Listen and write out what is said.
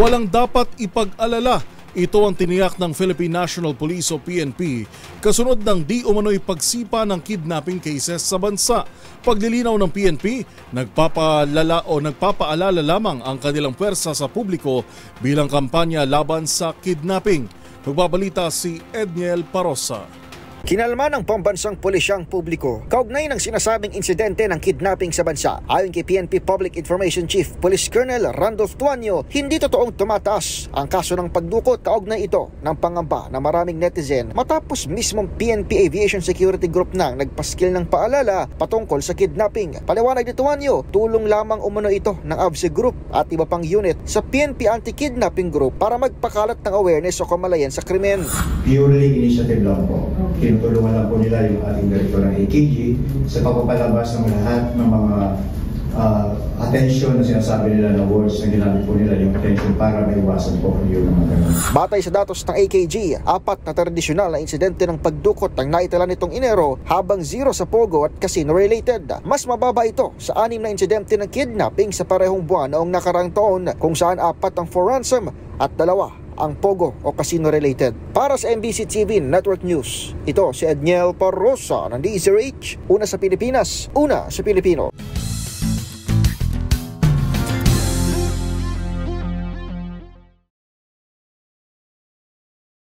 Walang dapat ipag-alala. Ito ang tiniyak ng Philippine National Police o PNP kasunod ng di umano'y pagsipa ng kidnapping cases sa bansa. Paglilinaw ng PNP, nagpapaalala lamang ang kanilang pwersa sa publiko bilang kampanya laban sa kidnapping. Magbabalita si Edniel Parosa. Kinalma ng pambansang pulisyang publiko kaugnay ng sinasabing insidente ng kidnapping sa bansa. Ayon kay PNP Public Information Chief Police Colonel Randolph Tuanyo, hindi totoong tumataas ang kaso ng pagdukot kaugnay ito ng pangamba na maraming netizen matapos mismong PNP Aviation Security Group nang nagpaskil ng paalala patungkol sa kidnapping. Paliwanag ni Tuanyo, tulong lamang umano ito ng AVSE Group at iba pang unit sa PNP Anti-Kidnapping Group para magpakalat ng awareness o kamalayan sa krimen. Purely initiative lang po. Tinutulungan lang po nila yung ating direktor ng AKG sa pagpapalabas ng lahat ng mga attention na sinasabi nila na words na ginamit po nila yung attention para maiwasan po yung mga ganun. Batay sa datos ng AKG, 4 na tradisyonal na insidente ng pagdukot ang naitala nitong Enero habang 0 sa Pogo at casino related. Mas mababa ito sa 6 na insidente ng kidnapping sa parehong buwan noong nakarang taon kung saan 4 ang for ransom at 2 ang Pogo o casino related. Para sa MBC TV Network News, ito si Edniel Parosa ng DZRH, una sa Pilipinas, una sa Pilipino.